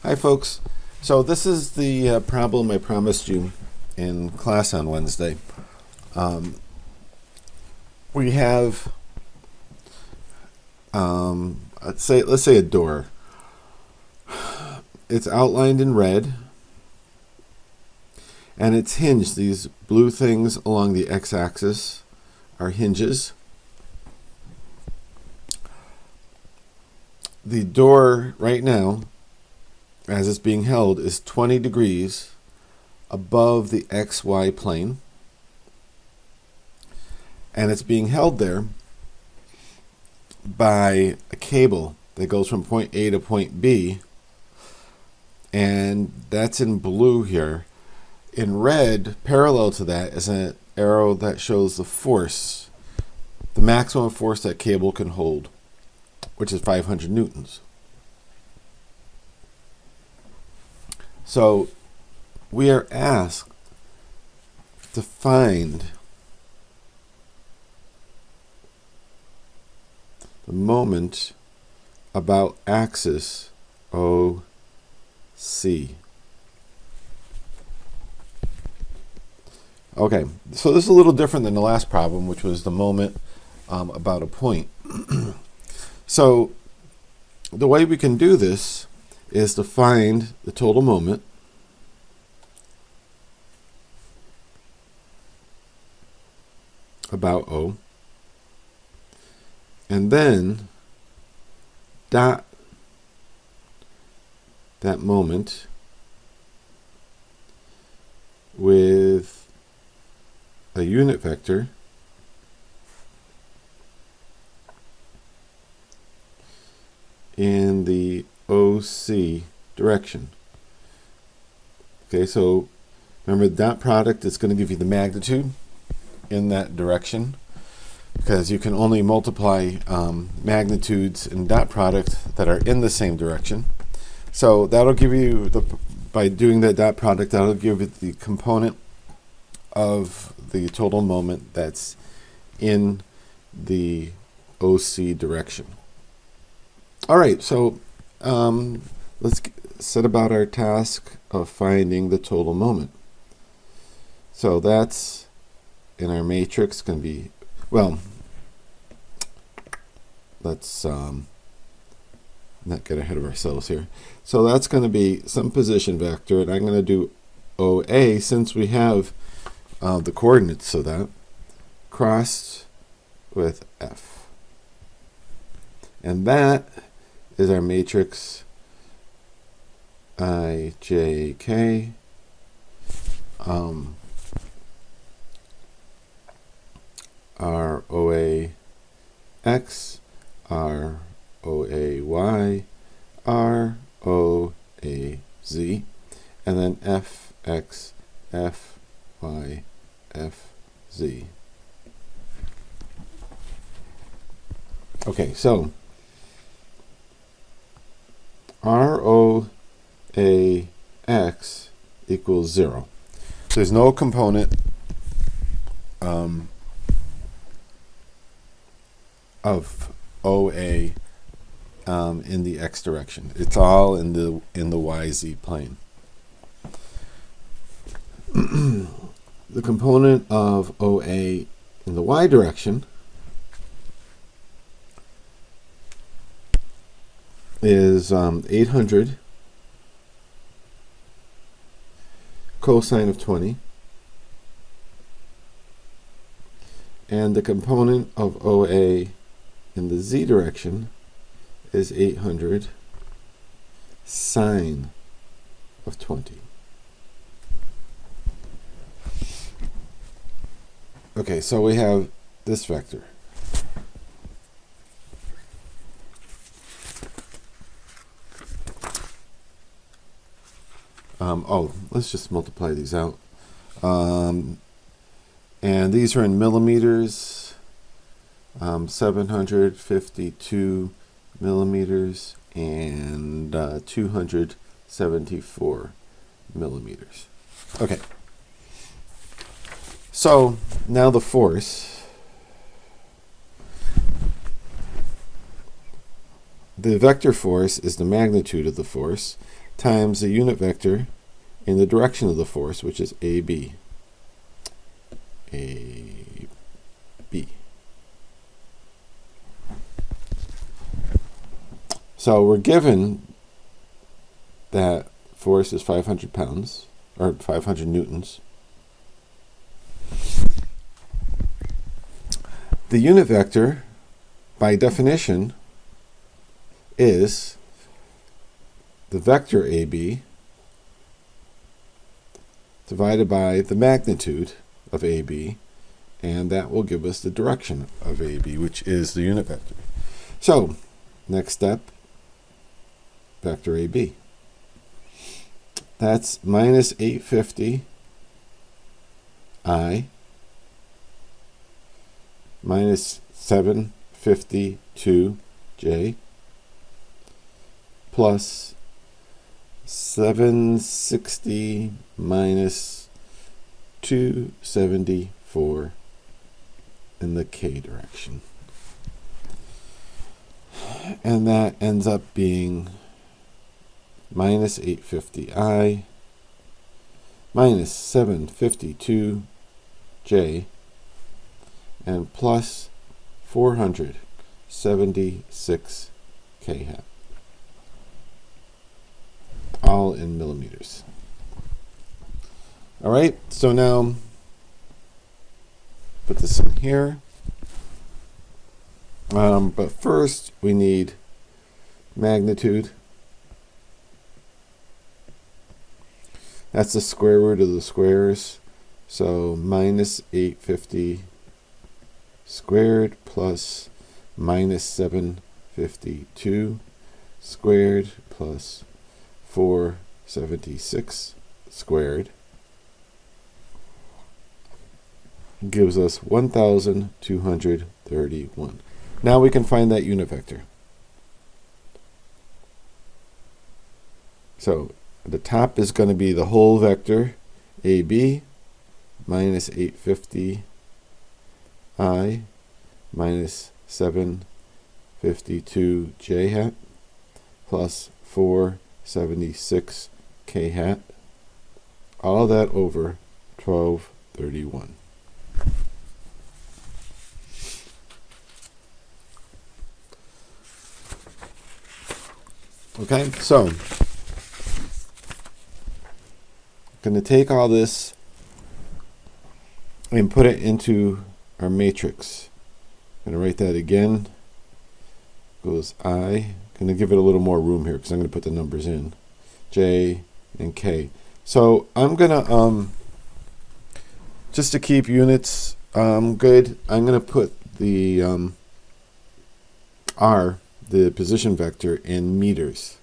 Hi folks. So this is the problem I promised you in class on Wednesday. We have, let's say a door. It's outlined in red, and it's hinged. These blue things along the x-axis are hinges. The door right now, as it's being held, is 20 degrees above the XY plane. And it's being held there by a cable that goes from point A to point B. And that's in blue here. In red, parallel to that, is an arrow that shows the force, the maximum force that cable can hold, which is 500 newtons. So we are asked to find the moment about axis OC. Okay, so this is a little different than the last problem, which was the moment about a point. So the way we can do this is to find the total moment about O, and then dot that moment with a unit vector in the OC direction. Okay, so remember the dot product is going to give you the magnitude in that direction, because you can only multiply magnitudes in dot product that are in the same direction. So that'll give you, by doing that dot product, that'll give you the component of the total moment that's in the OC direction. All right, so let's set about our task of finding the total moment. So that's in our matrix going to be, well, let's not get ahead of ourselves here. So that's going to be some position vector, and I'm going to do OA, since we have the coordinates of that, crossed with F. And that is our matrix IJK. R OA X, R OA Y, R OA Z, and then F X F Y F Z. Okay, so ROAX equals 0. So there's no component of OA in the x direction. It's all in the YZ plane. The component of OA in the y direction is 800 cosine of 20, and the component of OA in the z direction is 800 sine of 20. Okay, so we have this vector. Let's just multiply these out. And these are in millimeters, 752 millimeters and 274 millimeters. Okay. So now the force. The vector force is the magnitude of the force times the unit vector in the direction of the force, which is AB. AB. So we're given that force is 500 pounds, or 500 newtons. The unit vector, by definition, is the vector AB divided by the magnitude of AB, and that will give us the direction of AB, which is the unit vector. So, next step, vector AB. That's minus 850 I minus 752 J plus 760 minus 274 in the K direction. And that ends up being minus 850 I minus 752 J and plus 476 K hat. All in millimeters. All right, so now put this in here. But first we need magnitude. That's the square root of the squares. So minus 850 squared plus minus 752 squared plus 476 squared gives us 1,231. Now we can find that unit vector. So the top is going to be the whole vector AB minus 850 I minus 752 J hat plus 476 K hat. All that over 1231. Okay, so I'm going to take all this and put it into our matrix. I'm going to write that again. Goes I. I'm going to give it a little more room here because I'm going to put the numbers in. J and K. So I'm going to, just to keep units good, I'm going to put the R, the position vector, in meters.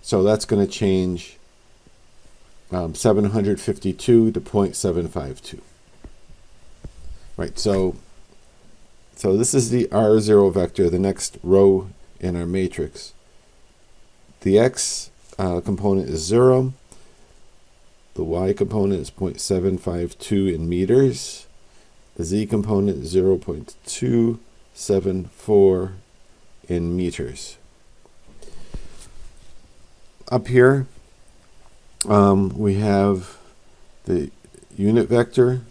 So that's going to change 752 to 0.752. Right, so this is the R0 vector, the next row in our matrix. The X component is 0. The Y component is 0.752 in meters. The Z component is 0.274 in meters. Up here, we have the unit vector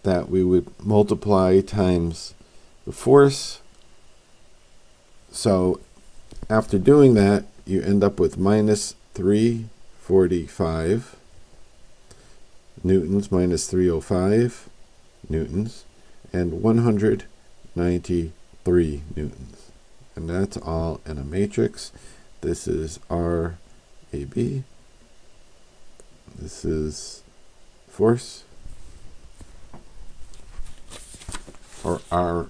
that we would multiply times the force. So after doing that, you end up with minus 345 newtons minus 305 newtons and 193 newtons. And that's all in a matrix. This is RAB. This is force. Or R,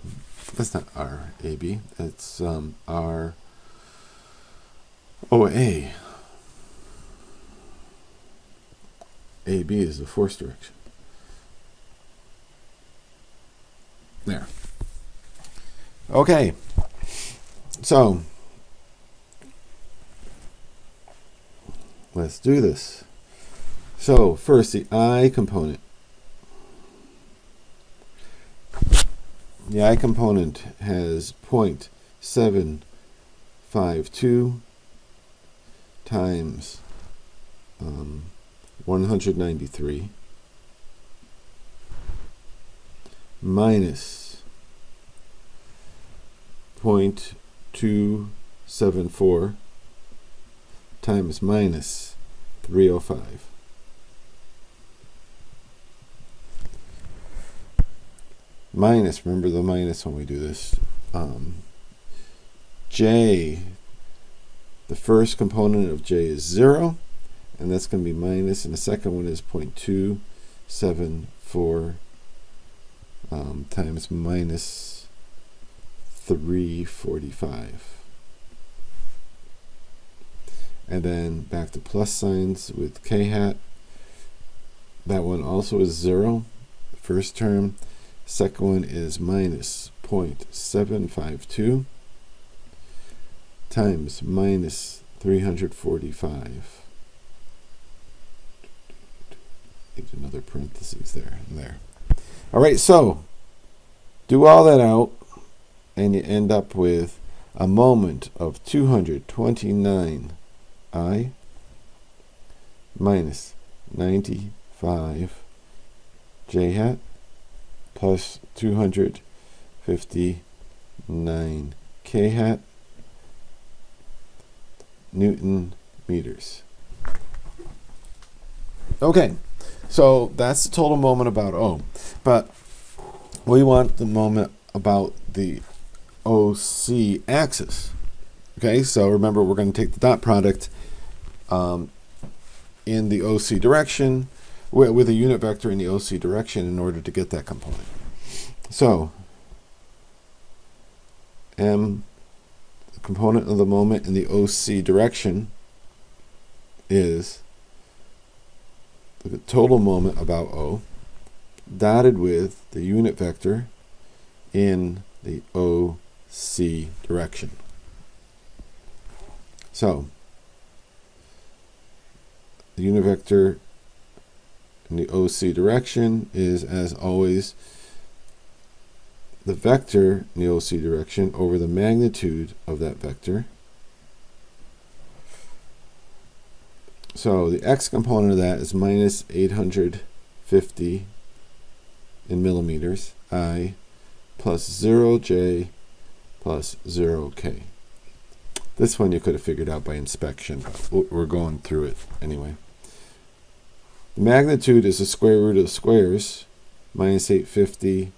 that's not RAB, it's ROA. AB is the force direction. There. Okay. So, let's do this. So, first the I component. The I component has 0.752 times 193 minus 0.274 times minus 305. Minus, remember the minus when we do this. J, the first component of J is 0, and that's going to be minus, and the second one is 0.274 times minus 345. And then back to plus signs with k hat. That one also is 0, the first term. Second one is minus 0.752 times minus 345. Need another parentheses there and there. All right, so do all that out, and you end up with a moment of 229 I minus 95 j hat plus 259 k hat Newton meters. Okay, so that's the total moment about O. But we want the moment about the OC axis. Okay, so remember we're going to take the dot product in the OC direction with a unit vector in the OC direction in order to get that component. So M, the component of the moment in the OC direction, is the total moment about O dotted with the unit vector in the OC direction. So the unit vector in the OC direction is, as always, the vector in the OC direction over the magnitude of that vector. So the x component of that is minus 850 in millimeters, I, plus 0j plus 0k. This one you could have figured out by inspection, but we're going through it anyway. The magnitude is the square root of the squares, minus 850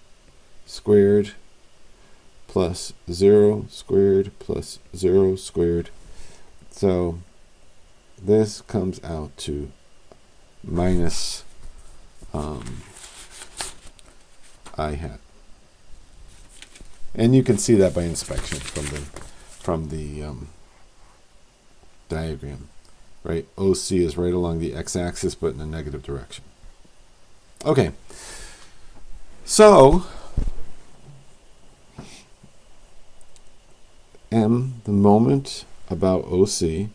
squared plus 0 squared plus 0 squared. So this comes out to minus I hat. And you can see that by inspection from the diagram, right? OC is right along the x-axis, but in a negative direction. Okay, so M, the moment about OC,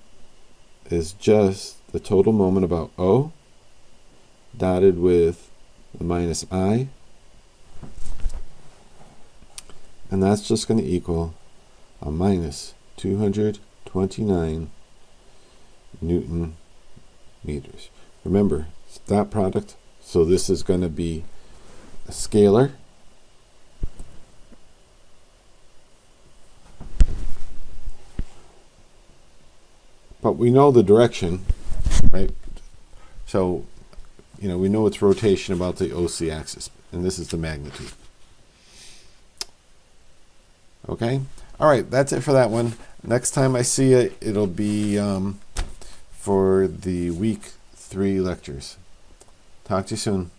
is just the total moment about O dotted with the minus I, and that's just going to equal a minus 229 Newton meters. Remember, it's dot product, so this is going to be a scalar. But we know the direction, right? So, we know its rotation about the OC axis, and this is the magnitude. Okay? All right, that's it for that one. Next time I see it, it'll be for the week 3 lectures. Talk to you soon.